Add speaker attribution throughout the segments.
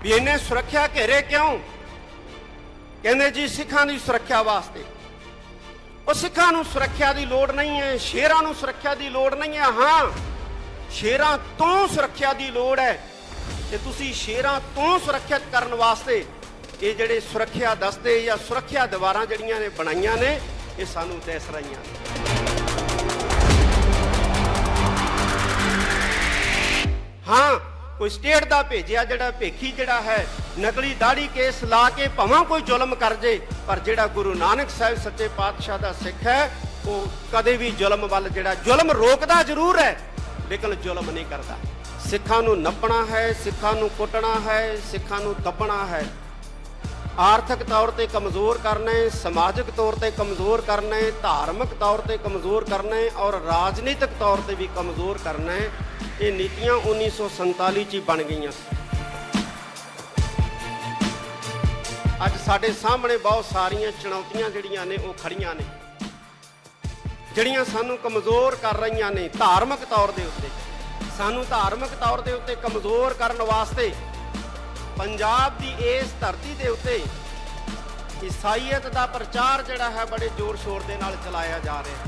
Speaker 1: भी इन्हें सुरक्षा घेरे क्यों? कहते जी सिखां की सुरक्षा वास्ते। और सिखां नूं सुरक्षा की लोड़ नहीं है, शेरां नूं सुरक्षा की लोड़ नहीं है। हाँ, शेरां तो सुरक्षा की लोड़ है कि तुसीं शेरां तो सुरक्षित करने वास्ते ये जिहड़े सुरक्षा दस्ते या सुरक्षा दीवारां जिहड़ियां ने बनाईयां ने, ये सानूं दस रहीआं ने। हाँ, कोई स्टेट का भेजिया जिहड़ा भेखी जिहड़ा है नकली दाड़ी केस ला के भावें कोई जुल्म कर जे, पर जिहड़ा गुरु नानक साहिब सच्चे पातशाह का सिख है वो कदे भी जुल्म वाल जिहड़ा जुल्म रोकदा जरूर है लेकिन जुल्म नहीं करता। सिखां नूं नपना है, सिखां नूं कुटना है, सिखां नूं दबना है, आर्थिक तौर पर कमज़ोर करने, समाजिक तौर पर कमज़ोर करने, धार्मिक तौर पर कमज़ोर करने और राजनीतिक तौर पर भी कमज़ोर करने। ये नीतियां 1947 च बन गई। अज साडे सामने बहुत सारिया चुनौतियां जिहड़ियां ने वो खड़ियां ने, जिहड़ियां सानू कमज़ोर कर रही ने। धार्मिक तौर के उत्ते सानू धार्मिक तौर के उत्ते कमज़ोर करने वास्ते पंजाब की इस धरती के उत्ते ईसाईयत का प्रचार जिहड़ा है बड़े जोर शोर के नाल चलाया जा रहा है।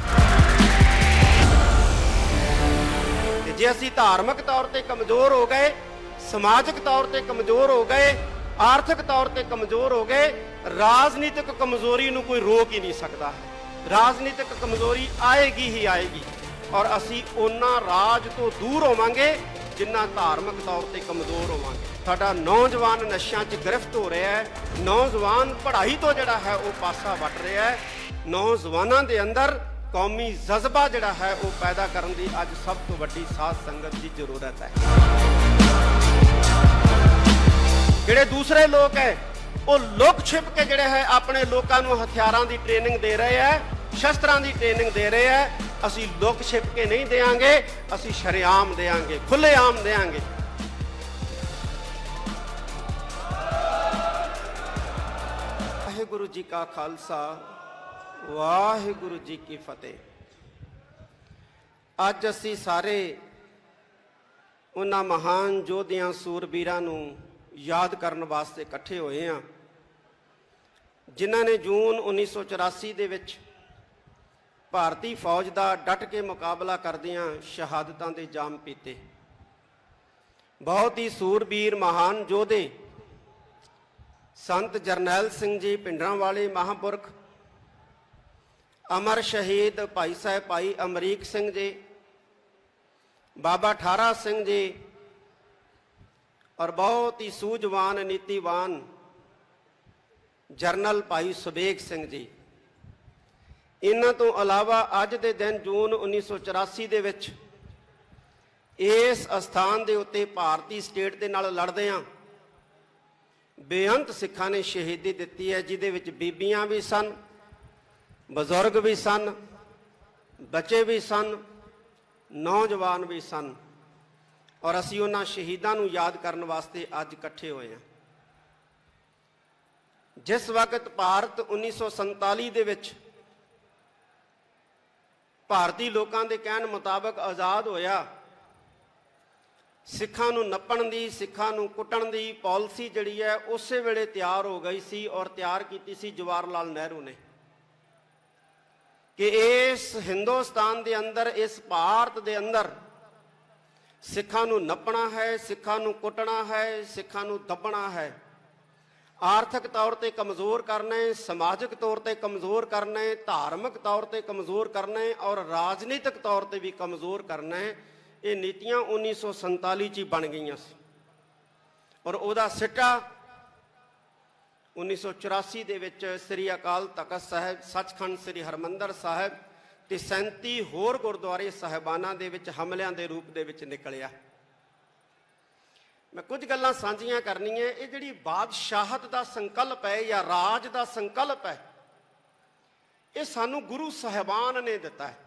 Speaker 1: जे असीं धार्मिक तौर पर कमज़ोर हो गए, समाजिक तौर पर कमज़ोर हो गए, आर्थिक तौर पर कमज़ोर हो गए, राजनीतिक कमज़ोरी नूं कोई रोक ही नहीं सकता है। राजनीतिक कमज़ोरी आएगी ही आएगी और असीं उन्ना राज तो दूर होवांगे जिन्ना धार्मिक तौर पर कमज़ोर होवांगे। साडा नौजवान नशियां च गिरफ्त हो रहा है, नौजवान पढ़ाई तो जिहड़ा है वो पासा वट रहा है। नौजवानों के अंदर कौमी जज्बा जिहड़ा है वो पैदा करने की अज सब तो वड्डी साध संगत की जरूरत है। जिहड़े दूसरे लोग है वो लुक छिप के जिहड़े है अपने लोगों को हथियारों की ट्रेनिंग दे रहे हैं, शस्त्रां की ट्रेनिंग दे रहे हैं। असी लुक छिप के नहीं देंगे, असी शरेआम देंगे, खुलेआम देंगे। वाहिगुरु जी का खालसा, वाहिगुरु जी की फतेह। अज असी सारे उन्हां महान योधियां सूरबीरां नूं याद करने वास्ते इकट्ठे होए हैं जिन्हां ने जून 1984 दे विच भारती फौज का डट के मुकाबला करदियां शहादतां दे जाम पीते। बहुत ही सूरबीर महान योधे संत जरनैल सिंह जी पिंडरांवाले महापुरख, अमर शहीद भाई साहब भाई अमरीक सिंह जी, बाबा ठारा सिंह जी और बहुत ही सूझवान नीतिवान जरनल भाई सुबेग सिंह जी। इन्हां तो अलावा अज दे दिन जून 1984 दे विच इस अस्थान दे उत्ते भारती स्टेट दे नाल लड़दियां बेअंत सिखां ने शहीदी दित्ती है, जिहदे विच बीबियां भी सन, बजुर्ग भी सन, बच्चे भी सन, नौजवान भी सन। और असीं उन्हां शहीदां नूं याद करने वास्ते अज इकट्ठे होए हैं। जिस वक्त भारत 1947 दे विच भारती लोगों के कहने मुताबक आज़ाद होया, सिखां नूं नप्पण दी, सिखां नूं कुटण दी पॉलिसी जिहड़ी है उस वेले तैयार हो गई सी और तैयार की सी जवाहर लाल नेहरू ने कि इस हिंदुस्तान के अंदर, इस भारत के अंदर सिखां नूं नप्पना है, सिखां नूं कुटना है, सिखां नूं दबना है, आर्थिक तौर पर कमज़ोर करने, समाजिक तौर पर कमज़ोर करने, धार्मिक तौर पर कमज़ोर करने और राजनीतिक तौर पर भी कमज़ोर करने। ये नीतियां 1947 च बन गई और उहदा सिटा 1984 दे विच श्री अकाल तख्त साहिब, सचखंड श्री हरमंदर साहिब ते 37 होर गुरुद्वारे साहिबाना दे विच हमलियां दे रूप दे विच निकलिया। मैं कुछ गल्लां साझियां करनियां। ये जिहड़ी बादशाहत का संकल्प है या राज का संकल्प है, ये सानू गुरु साहिबान ने दिता है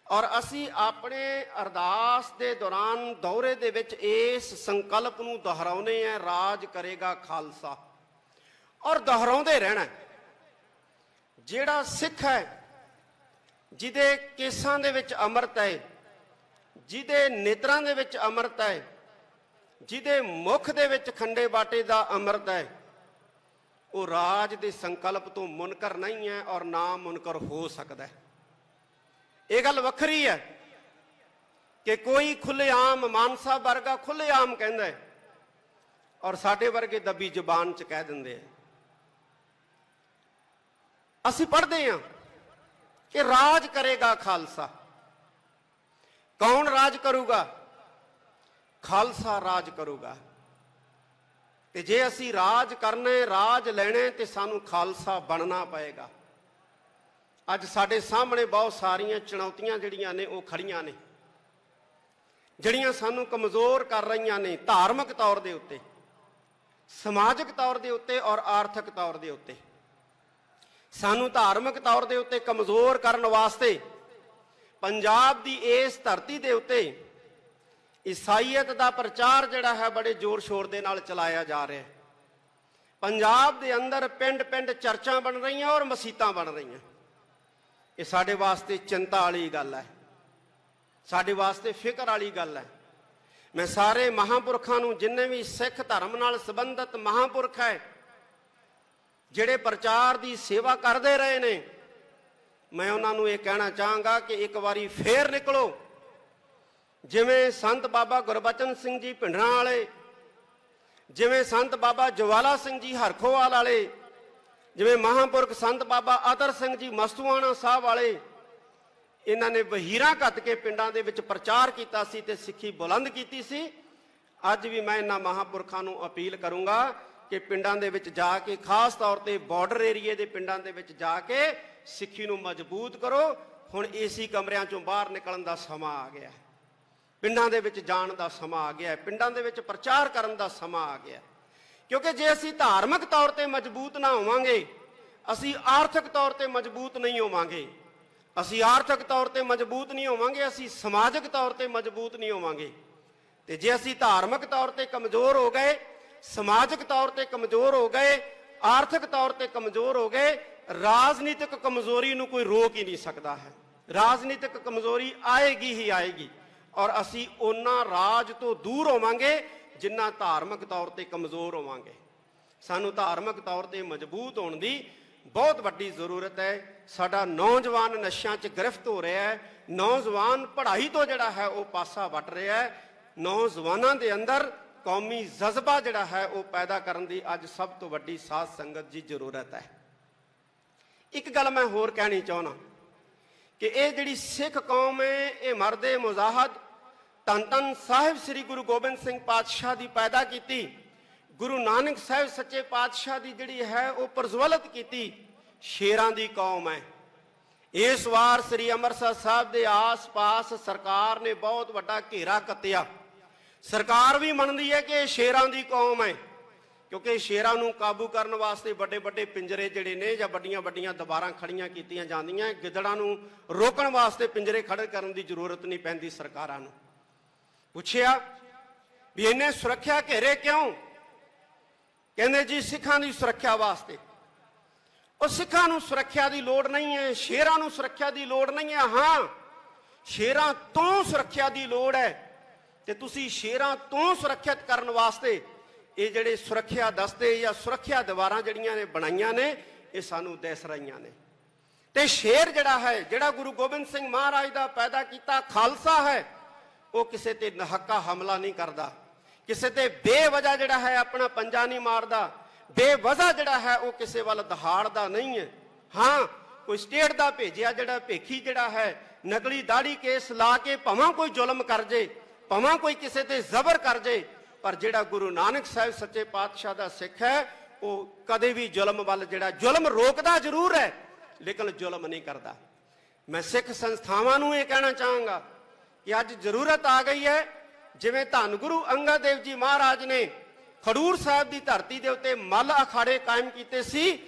Speaker 1: और असी अपने अरदास के दौरान दौरे दे विच इस संकल्प नूं दोहराउने हैं, राज करेगा खालसा, और दोहराउंदे रहना। जिहड़ा सिख है, जिहदे केसां दे विच अमृत है, जिहदे नेत्रां दे विच अमृत है, ਜਿਹਦੇ ਮੁਖ ਦੇ ਵਿੱਚ ਖੰਡੇ ਬਾਟੇ ਦਾ ਅੰਮ੍ਰਿਤ ਹੈ, ਉਹ ਰਾਜ ਦੇ ਸੰਕਲਪ ਤੋਂ ਮੁਨਕਰ ਨਹੀਂ ਹੈ ਔਰ ਨਾ ਮੁਨਕਰ ਹੋ ਸਕਦਾ। ਇਹ ਗੱਲ ਵੱਖਰੀ ਹੈ ਕਿ ਕੋਈ ਖੁੱਲ੍ਹੇਆਮ ਮਾਨਸਾ ਵਰਗਾ ਖੁੱਲ੍ਹੇਆਮ ਕਹਿੰਦਾ ਹੈ ਔਰ ਸਾਡੇ ਵਰਗੇ ਦੱਬੀ ਜ਼ੁਬਾਨ 'ਚ ਕਹਿ ਦਿੰਦੇ ਆ। ਅਸੀਂ ਪੜ੍ਹਦੇ ਹਾਂ ਕਿ ਰਾਜ ਕਰੇਗਾ ਖਾਲਸਾ। ਕੌਣ ਰਾਜ ਕਰੂਗਾ? ਖਾਲਸਾ ਰਾਜ ਕਰੂਗਾ। ਤੇ ਜੇ ਅਸੀਂ ਰਾਜ ਕਰਨੇ, ਰਾਜ ਲੈਣੇ, ਤੇ ਸਾਨੂੰ ਖਾਲਸਾ ਬਣਨਾ ਪਏਗਾ। ਅੱਜ ਸਾਡੇ ਸਾਹਮਣੇ ਬਹੁਤ ਸਾਰੀਆਂ ਚੁਣੌਤੀਆਂ ਜਿਹੜੀਆਂ ਨੇ ਉਹ ਖੜੀਆਂ ਨੇ, ਜਿਹੜੀਆਂ ਸਾਨੂੰ ਕਮਜ਼ੋਰ ਕਰ ਰਹੀਆਂ ਨੇ, ਧਾਰਮਿਕ ਤੌਰ ਦੇ ਉੱਤੇ, ਸਮਾਜਿਕ ਤੌਰ ਦੇ ਉੱਤੇ ਔਰ ਆਰਥਿਕ ਤੌਰ ਦੇ ਉੱਤੇ। ਸਾਨੂੰ ਧਾਰਮਿਕ ਤੌਰ ਦੇ ਉੱਤੇ ਕਮਜ਼ੋਰ ਕਰਨ ਵਾਸਤੇ ਪੰਜਾਬ ਦੀ ਇਸ ਧਰਤੀ ਦੇ ਉੱਤੇ ਈਸਾਈਅਤ ਦਾ ਪ੍ਰਚਾਰ ਜਿਹੜਾ ਹੈ ਬੜੇ ਜ਼ੋਰ ਸ਼ੋਰ ਦੇ ਨਾਲ ਚਲਾਇਆ ਜਾ ਰਿਹਾ ਹੈ। ਪੰਜਾਬ ਦੇ ਅੰਦਰ ਪਿੰਡ ਪਿੰਡ ਚਰਚਾਂ ਬਣ ਰਹੀਆਂ ਔਰ ਮਸੀਤਾਂ ਬਣ ਰਹੀਆਂ। ਇਹ ਸਾਡੇ ਵਾਸਤੇ ਚਿੰਤਾ ਵਾਲੀ ਗੱਲ ਹੈ, ਸਾਡੇ ਵਾਸਤੇ ਫਿਕਰ ਵਾਲੀ ਗੱਲ ਹੈ। ਮੈਂ ਸਾਰੇ ਮਹਾਂਪੁਰਖਾਂ ਨੂੰ, ਜਿੰਨੇ ਵੀ ਸਿੱਖ ਧਰਮ ਨਾਲ ਸੰਬੰਧਿਤ ਮਹਾਂਪੁਰਖ ਹੈ ਜਿਹੜੇ ਪ੍ਰਚਾਰ ਦੀ ਸੇਵਾ ਕਰਦੇ ਰਹੇ ਨੇ, ਮੈਂ ਉਹਨਾਂ ਨੂੰ ਇਹ ਕਹਿਣਾ ਚਾਹਾਂਗਾ ਕਿ ਇੱਕ ਵਾਰੀ ਫੇਰ ਨਿਕਲੋ। ਜਿਵੇਂ ਸੰਤ ਬਾਬਾ ਗੁਰਬਚਨ ਸਿੰਘ ਜੀ ਭਿੰਡਰਾਂ ਵਾਲੇ, ਜਿਵੇਂ ਸੰਤ ਬਾਬਾ ਜਵਾਲਾ ਸਿੰਘ ਜੀ ਹਰਖੋਵਾਲ ਵਾਲੇ, ਜਿਵੇਂ ਮਹਾਂਪੁਰਖ ਸੰਤ ਬਾਬਾ ਅਤਰ ਸਿੰਘ ਜੀ ਮਸਤੂਆਣਾ ਸਾਹਿਬ ਵਾਲੇ, ਇਹਨਾਂ ਨੇ ਵਹੀਰਾਂ ਘੱਤ ਕੇ ਪਿੰਡਾਂ ਦੇ ਵਿੱਚ ਪ੍ਰਚਾਰ ਕੀਤਾ ਸੀ ਤੇ ਸਿੱਖੀ ਬੁਲੰਦ ਕੀਤੀ ਸੀ। ਅੱਜ ਵੀ ਮੈਂ ਇਹਨਾਂ ਮਹਾਂਪੁਰਖਾਂ ਨੂੰ ਅਪੀਲ ਕਰੂੰਗਾ ਕਿ ਪਿੰਡਾਂ ਦੇ ਵਿੱਚ ਜਾ ਕੇ, ਖਾਸ ਤੌਰ ਤੇ ਬਾਰਡਰ ਏਰੀਏ ਦੇ ਪਿੰਡਾਂ ਦੇ ਵਿੱਚ ਜਾ ਕੇ ਸਿੱਖੀ ਨੂੰ ਮਜ਼ਬੂਤ ਕਰੋ। ਹੁਣ ਏਸੀ ਕਮਰਿਆਂ ਚੋਂ ਬਾਹਰ ਨਿਕਲਣ ਦਾ ਸਮਾਂ ਆ ਗਿਆ, ਪਿੰਡਾਂ ਦੇ ਵਿੱਚ ਜਾਣ ਦਾ ਸਮਾਂ ਆ ਗਿਆ, ਪਿੰਡਾਂ ਦੇ ਵਿੱਚ ਪ੍ਰਚਾਰ ਕਰਨ ਦਾ ਸਮਾਂ ਆ ਗਿਆ। ਕਿਉਂਕਿ ਜੇ ਅਸੀਂ ਧਾਰਮਿਕ ਤੌਰ ਤੇ ਮਜ਼ਬੂਤ ਨਾ ਹੋਵਾਂਗੇ, ਅਸੀਂ ਆਰਥਿਕ ਤੌਰ ਤੇ ਮਜ਼ਬੂਤ ਨਹੀਂ ਹੋਵਾਂਗੇ। ਅਸੀਂ ਆਰਥਿਕ ਤੌਰ ਤੇ ਮਜ਼ਬੂਤ ਨਹੀਂ ਹੋਵਾਂਗੇ, ਅਸੀਂ ਸਮਾਜਿਕ ਤੌਰ ਤੇ ਮਜ਼ਬੂਤ ਨਹੀਂ ਹੋਵਾਂਗੇ। ਤੇ ਜੇ ਅਸੀਂ ਧਾਰਮਿਕ ਤੌਰ ਤੇ ਕਮਜ਼ੋਰ ਹੋ ਗਏ, ਸਮਾਜਿਕ ਤੌਰ ਤੇ ਕਮਜ਼ੋਰ ਹੋ ਗਏ, ਆਰਥਿਕ ਤੌਰ ਤੇ ਕਮਜ਼ੋਰ ਹੋ ਗਏ, ਰਾਜਨੀਤਿਕ ਕਮਜ਼ੋਰੀ ਨੂੰ ਕੋਈ ਰੋਕ ਹੀ ਨਹੀਂ ਸਕਦਾ ਹੈ। ਰਾਜਨੀਤਿਕ ਕਮਜ਼ੋਰੀ ਆਏਗੀ ਹੀ ਆਏਗੀ ਔਰ ਅਸੀਂ ਉਹਨਾਂ ਰਾਜ ਤੋਂ ਦੂਰ ਹੋਵਾਂਗੇ ਜਿੰਨਾ ਧਾਰਮਿਕ ਤੌਰ ਤੇ ਕਮਜ਼ੋਰ ਹੋਵਾਂਗੇ। ਸਾਨੂੰ ਧਾਰਮਿਕ ਤੌਰ ਤੇ ਮਜ਼ਬੂਤ ਹੋਣ ਦੀ ਬਹੁਤ ਵੱਡੀ ਜ਼ਰੂਰਤ ਹੈ। ਸਾਡਾ ਨੌਜਵਾਨ ਨਸ਼ਿਆਂ 'ਚ ਗ੍ਰਿਫਤ ਹੋ ਰਿਹਾ ਹੈ, ਨੌਜਵਾਨ ਪੜ੍ਹਾਈ ਤੋਂ ਜਿਹੜਾ ਹੈ ਉਹ ਪਾਸਾ ਵੱਟ ਰਿਹਾ ਹੈ। ਨੌਜਵਾਨਾਂ ਦੇ ਅੰਦਰ ਕੌਮੀ ਜਜ਼ਬਾ ਜਿਹੜਾ ਹੈ ਉਹ ਪੈਦਾ ਕਰਨ ਦੀ ਅੱਜ ਸਭ ਤੋਂ ਵੱਡੀ ਸਾਧ ਸੰਗਤ ਦੀ ਜ਼ਰੂਰਤ ਹੈ। ਇੱਕ ਗੱਲ ਮੈਂ ਹੋਰ ਕਹਿਣੀ ਚਾਹੁੰਦਾ ਕਿ ਇਹ ਜਿਹੜੀ ਸਿੱਖ ਕੌਮ ਹੈ, ਇਹ ਮਰਦੇ ਮੁਜ਼ਾਹਦ ਧੰਨ ਧੰਨ ਸਾਹਿਬ ਸ੍ਰੀ ਗੁਰੂ ਗੋਬਿੰਦ ਸਿੰਘ ਪਾਤਸ਼ਾਹ ਦੀ ਪੈਦਾ ਕੀਤੀ, ਗੁਰੂ ਨਾਨਕ ਸਾਹਿਬ ਸੱਚੇ ਪਾਤਸ਼ਾਹ ਦੀ ਜਿਹੜੀ ਹੈ ਉਹ ਪ੍ਰਜਵਲਿਤ ਕੀਤੀ ਸ਼ੇਰਾਂ ਦੀ ਕੌਮ ਹੈ। ਇਸ ਵਾਰ ਸ੍ਰੀ ਅੰਮ੍ਰਿਤਸਰ ਸਾਹਿਬ ਦੇ ਆਸ-ਪਾਸ ਸਰਕਾਰ ਨੇ ਬਹੁਤ ਵੱਡਾ ਘੇਰਾ ਕੱਤਿਆ। ਸਰਕਾਰ ਵੀ ਮੰਨਦੀ ਹੈ ਕਿ ਇਹ ਸ਼ੇਰਾਂ ਦੀ ਕੌਮ ਹੈ, ਕਿਉਂਕਿ ਸ਼ੇਰਾਂ ਨੂੰ ਕਾਬੂ ਕਰਨ ਵਾਸਤੇ ਵੱਡੇ ਵੱਡੇ ਪਿੰਜਰੇ ਜਿਹੜੇ ਨੇ ਜਾਂ ਵੱਡੀਆਂ ਵੱਡੀਆਂ ਦੀਵਾਰਾਂ ਖੜੀਆਂ ਕੀਤੀਆਂ ਜਾਂਦੀਆਂ। ਗਿੱਦੜਾਂ ਨੂੰ ਰੋਕਣ ਵਾਸਤੇ ਪਿੰਜਰੇ ਖੜੇ ਕਰਨ ਦੀ ਜ਼ਰੂਰਤ ਨਹੀਂ ਪੈਂਦੀ। ਸਰਕਾਰਾਂ ਨੂੰ ਪੁੱਛਿਆ ਵੀ ਇਹਨੇ ਸੁਰੱਖਿਆ ਘੇਰੇ ਕਿਉਂ? ਕਹਿੰਦੇ ਜੀ ਸਿੱਖਾਂ ਦੀ ਸੁਰੱਖਿਆ ਵਾਸਤੇ। ਉਹ ਸਿੱਖਾਂ ਨੂੰ ਸੁਰੱਖਿਆ ਦੀ ਲੋੜ ਨਹੀਂ ਹੈ, ਸ਼ੇਰਾਂ ਨੂੰ ਸੁਰੱਖਿਆ ਦੀ ਲੋੜ ਨਹੀਂ ਹੈ। ਹਾਂ, ਸ਼ੇਰਾਂ ਤੋਂ ਸੁਰੱਖਿਆ ਦੀ ਲੋੜ ਹੈ ਤੇ ਤੁਸੀਂ ਸ਼ੇਰਾਂ ਤੋਂ ਸੁਰੱਖਿਅਤ ਕਰਨ ਵਾਸਤੇ ਇਹ ਜਿਹੜੇ ਸੁਰੱਖਿਆ ਦਸਤੇ ਜਾਂ ਸੁਰੱਖਿਆ ਦੀਵਾਰਾਂ ਜਿਹੜੀਆਂ ਨੇ ਬਣਾਈਆਂ ਨੇ, ਇਹ ਸਾਨੂੰ ਦਿਸ ਰਹੀਆਂ ਨੇ। ਤੇ ਸ਼ੇਰ ਜਿਹੜਾ ਹੈ, ਜਿਹੜਾ ਗੁਰੂ ਗੋਬਿੰਦ ਸਿੰਘ ਮਹਾਰਾਜ ਦਾ ਪੈਦਾ ਕੀਤਾ ਖਾਲਸਾ ਹੈ, ਉਹ ਕਿਸੇ ਤੇ ਨਹੱਕਾ ਹਮਲਾ ਨਹੀਂ ਕਰਦਾ, ਕਿਸੇ ਤੇ ਬੇਵਜ੍ਹਾ ਜਿਹੜਾ ਹੈ ਆਪਣਾ ਪੰਜਾ ਨਹੀਂ ਮਾਰਦਾ, ਬੇਵਜ੍ਹਾ ਜਿਹੜਾ ਹੈ ਉਹ ਕਿਸੇ ਵੱਲ ਦਹਾੜਦਾ ਨਹੀਂ ਹੈ। ਹਾਂ, ਕੋਈ ਸਟੇਟ ਦਾ ਭੇਜਿਆ ਜਿਹੜਾ ਭੇਖੀ ਜਿਹੜਾ ਹੈ ਨਕਲੀ ਦਾੜੀ ਕੇਸ ਲਾ ਕੇ ਭਾਵੇਂ ਕੋਈ ਜ਼ੁਲਮ ਕਰ ਜੇ, ਭਾਵੇਂ ਕੋਈ ਕਿਸੇ ਤੇ ਜ਼ਬਰ ਕਰ ਜੇ, ਪਰ ਜਿਹੜਾ ਗੁਰੂ ਨਾਨਕ ਸਾਹਿਬ ਸੱਚੇ ਪਾਤਸ਼ਾਹ ਦਾ ਸਿੱਖ ਹੈ ਉਹ ਕਦੇ ਵੀ ਜ਼ੁਲਮ ਵੱਲ, ਜਿਹੜਾ ਜ਼ੁਲਮ ਰੋਕਦਾ ਜ਼ਰੂਰ ਹੈ ਲੇਕਿਨ ਜ਼ੁਲਮ ਨਹੀਂ ਕਰਦਾ। ਮੈਂ ਸਿੱਖ ਸੰਸਥਾਵਾਂ ਨੂੰ ਇਹ ਕਹਿਣਾ ਚਾਹਾਂਗਾ ਕਿ ਅੱਜ ਜ਼ਰੂਰਤ ਆ ਗਈ ਹੈ, ਜਿਵੇਂ ਧੰਨ ਗੁਰੂ ਅੰਗਦ ਦੇਵ ਜੀ ਮਹਾਰਾਜ ਨੇ ਖਡੂਰ ਸਾਹਿਬ ਦੀ ਧਰਤੀ ਦੇ ਉੱਤੇ ਮੱਲ ਅਖਾੜੇ ਕਾਇਮ ਕੀਤੇ ਸੀ।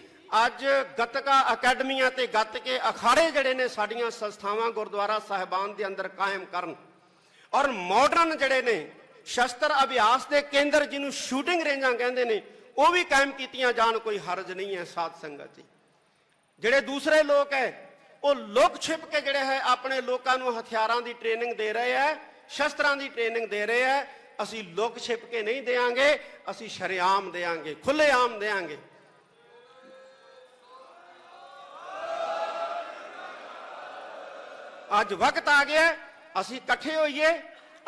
Speaker 1: ਅੱਜ ਗੱਤਕਾ ਅਕੈਡਮੀਆਂ ਤੇ ਗੱਤਕੇ ਅਖਾੜੇ ਜਿਹੜੇ ਨੇ ਸਾਡੀਆਂ ਸੰਸਥਾਵਾਂ ਗੁਰਦੁਆਰਾ ਸਾਹਿਬਾਨ ਦੇ ਅੰਦਰ ਕਾਇਮ ਕਰਨ ਔਰ ਮਾਡਰਨ ਜਿਹੜੇ ਨੇ ਸ਼ਸਤਰ ਅਭਿਆਸ ਦੇ ਕੇਂਦਰ, ਜਿਹਨੂੰ ਸ਼ੂਟਿੰਗ ਰੇਂਜਾਂ ਕਹਿੰਦੇ ਨੇ, ਉਹ ਵੀ ਕਾਇਮ ਕੀਤੀਆਂ ਜਾਣ। ਕੋਈ ਹਰਜ ਨਹੀਂ ਹੈ ਸਾਧ ਸੰਗਤ ਜੀ। ਜਿਹੜੇ ਦੂਸਰੇ ਲੋਕ ਹੈ ਉਹ ਲੁਕ ਛਿਪ ਕੇ ਜਿਹੜੇ ਹੈ ਆਪਣੇ ਲੋਕਾਂ ਨੂੰ ਹਥਿਆਰਾਂ ਦੀ ਟ੍ਰੇਨਿੰਗ ਦੇ ਰਹੇ ਹੈ, ਸ਼ਸਤਰਾਂ ਦੀ ਟ੍ਰੇਨਿੰਗ ਦੇ ਰਹੇ ਹੈ, ਅਸੀਂ ਲੁਕ ਛਿਪ ਕੇ ਨਹੀਂ ਦੇਾਂਗੇ, ਅਸੀਂ ਸ਼ਰੇਆਮ ਦੇਾਂਗੇ, ਖੁੱਲ੍ਹੇਆਮ ਦੇਾਂਗੇ। ਅੱਜ ਵਕਤ ਆ ਗਿਆ ਅਸੀਂ ਇਕੱਠੇ ਹੋਈਏ,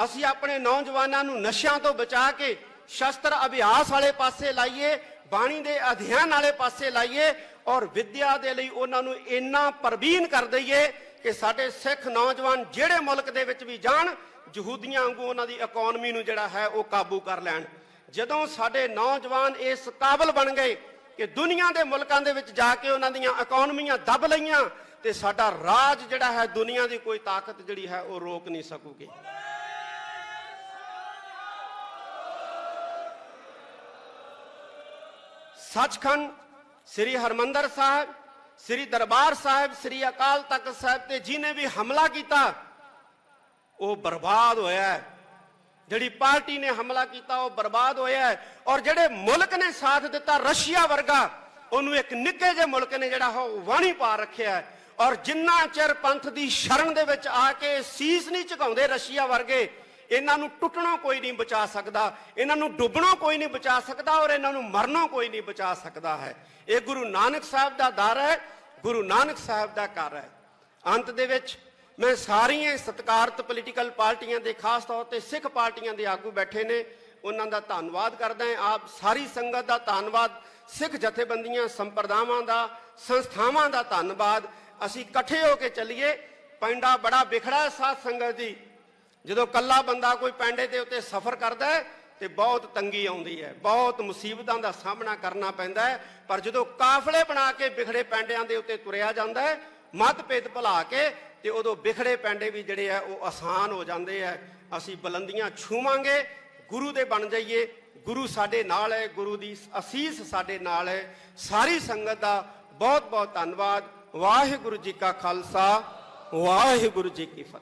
Speaker 1: ਅਸੀਂ ਆਪਣੇ ਨੌਜਵਾਨਾਂ ਨੂੰ ਨਸ਼ਿਆਂ ਤੋਂ ਬਚਾ ਕੇ ਸ਼ਸਤਰ ਅਭਿਆਸ ਵਾਲੇ ਪਾਸੇ ਲਾਈਏ, ਬਾਣੀ ਦੇ ਅਧਿਐਨ ਵਾਲੇ ਪਾਸੇ ਲਾਈਏ ਔਰ ਵਿਦਿਆ ਦੇ ਲਈ ਉਹਨਾਂ ਨੂੰ ਇੰਨਾ ਪ੍ਰਬੀਨ ਕਰ ਦਈਏ ਕਿ ਸਾਡੇ ਸਿੱਖ ਨੌਜਵਾਨ ਜਿਹੜੇ ਮੁਲਕ ਦੇ ਵਿੱਚ ਵੀ ਜਾਣ, ਯਹੂਦੀਆਂ ਵਾਂਗੂ ਉਹਨਾਂ ਦੀ ਇਕਨੋਮੀ ਨੂੰ ਜਿਹੜਾ ਹੈ ਉਹ ਕਾਬੂ ਕਰ ਲੈਣ। ਜਦੋਂ ਸਾਡੇ ਨੌਜਵਾਨ ਇਸ ਕਾਬਲ ਬਣ ਗਏ ਕਿ ਦੁਨੀਆ ਦੇ ਮੁਲਕਾਂ ਦੇ ਵਿੱਚ ਜਾ ਕੇ ਉਹਨਾਂ ਦੀਆਂ ਇਕਨੋਮੀਆਂ ਦੱਬ ਲਈਆਂ ਤੇ ਸਾਡਾ ਰਾਜ ਜਿਹੜਾ ਹੈ ਦੁਨੀਆ ਦੀ ਕੋਈ ਤਾਕਤ ਜਿਹੜੀ ਹੈ ਉਹ ਰੋਕ ਨਹੀਂ ਸਕੂਗੀ। ਸੱਚਖੰਡ ਸ੍ਰੀ ਹਰਮੰਦਰ ਸਾਹਿਬ, ਸ੍ਰੀ ਦਰਬਾਰ ਸਾਹਿਬ, ਸ੍ਰੀ ਅਕਾਲ ਤਖਤ ਸਾਹਿਬ ਤੇ ਜਿਹਨੇ ਵੀ ਹਮਲਾ ਕੀਤਾ ਉਹ ਬਰਬਾਦ ਹੋਇਆ ਹੈ। ਜਿਹੜੀ ਪਾਰਟੀ ਨੇ ਹਮਲਾ ਕੀਤਾ ਉਹ ਬਰਬਾਦ ਹੋਇਆ ਹੈ। ਔਰ ਜਿਹੜੇ ਮੁਲਕ ਨੇ ਸਾਥ ਦਿੱਤਾ, ਰਸ਼ੀਆ ਵਰਗਾ, ਉਹਨੂੰ ਇੱਕ ਨਿੱਕੇ ਜਿਹੇ ਮੁਲਕ ਨੇ ਜਿਹੜਾ ਉਹ ਵਾਣੀ ਪਾ ਰੱਖਿਆ ਹੈ। ਔਰ ਜਿੰਨਾ ਚਿਰ ਪੰਥ ਦੀ ਸ਼ਰਨ ਦੇ ਵਿੱਚ ਆ ਕੇ ਸੀਸ ਨਹੀਂ ਝੁਕਾਉਂਦੇ ਰਸ਼ੀਆ ਵਰਗੇ, ਇਹਨਾਂ ਨੂੰ ਟੁੱਟਣੋਂ ਕੋਈ ਨਹੀਂ ਬਚਾ ਸਕਦਾ, ਇਹਨਾਂ ਨੂੰ ਡੁੱਬਣੋਂ ਕੋਈ ਨਹੀਂ ਬਚਾ ਸਕਦਾ ਔਰ ਇਹਨਾਂ ਨੂੰ ਮਰਨੋਂ ਕੋਈ ਨਹੀਂ ਬਚਾ ਸਕਦਾ ਹੈ। ਇਹ ਗੁਰੂ ਨਾਨਕ ਸਾਹਿਬ ਦਾ ਦਰ ਹੈ, ਗੁਰੂ ਨਾਨਕ ਸਾਹਿਬ ਦਾ ਘਰ ਹੈ। ਅੰਤ ਦੇ ਵਿੱਚ ਮੈਂ ਸਾਰੀਆਂ ਸਤਿਕਾਰਤ ਪੋਲੀਟੀਕਲ ਪਾਰਟੀਆਂ ਦੇ, ਖਾਸ ਤੌਰ ਤੇ ਸਿੱਖ ਪਾਰਟੀਆਂ ਦੇ ਆਗੂ ਬੈਠੇ ਨੇ, ਉਹਨਾਂ ਦਾ ਧੰਨਵਾਦ ਕਰਦਾ ਹਾਂ। ਆਪ ਸਾਰੀ ਸੰਗਤ ਦਾ ਧੰਨਵਾਦ, ਸਿੱਖ ਜਥੇਬੰਦੀਆਂ, ਸੰਪਰਦਾਵਾਂ ਦਾ, ਸੰਸਥਾਵਾਂ ਦਾ ਧੰਨਵਾਦ। ਅਸੀਂ ਇਕੱਠੇ ਹੋ ਕੇ ਚੱਲੀਏ। ਪਿੰਡਾ ਬੜਾ ਵਿਖੜਾ ਸਾਧ ਸੰਗਤ ਜੀ। ਜਦੋਂ ਕੱਲਾ ਬੰਦਾ ਕੋਈ ਪੈਂਡੇ ਦੇ ਉੱਤੇ ਸਫ਼ਰ ਕਰਦਾ ਹੈ ਤੇ ਬਹੁਤ ਤੰਗੀ ਆਉਂਦੀ ਹੈ, ਬਹੁਤ ਮੁਸੀਬਤਾਂ ਦਾ ਸਾਹਮਣਾ ਕਰਨਾ ਪੈਂਦਾ ਹੈ। ਪਰ ਜਦੋਂ ਕਾਫਲੇ ਬਣਾ ਕੇ ਵਿਖੜੇ ਪੈਂਡਿਆਂ ਦੇ ਉੱਤੇ ਤੁਰਿਆ ਜਾਂਦਾ ਹੈ, ਮਤਭੇਦ ਭੁਲਾ ਕੇ, ਤੇ ਉਦੋਂ ਵਿਖੜੇ ਪੈਂਡੇ ਵੀ ਜਿਹੜੇ ਆ ਉਹ ਆਸਾਨ ਹੋ ਜਾਂਦੇ ਆ। ਅਸੀਂ ਬੁਲੰਦੀਆਂ ਛੂਵਾਂਗੇ, ਗੁਰੂ ਦੇ ਬਣ ਜਾਈਏ। ਗੁਰੂ ਸਾਡੇ ਨਾਲ ਹੈ, ਗੁਰੂ ਦੀ ਅਸੀਸ ਸਾਡੇ ਨਾਲ ਹੈ। ਸਾਰੀ ਸੰਗਤ ਦਾ ਬਹੁਤ ਬਹੁਤ ਧੰਨਵਾਦ। ਵਾਹਿਗੁਰੂ ਜੀ ਕਾ ਖਾਲਸਾ, ਵਾਹਿਗੁਰੂ ਜੀ ਕੀ ਫਤਿਹ।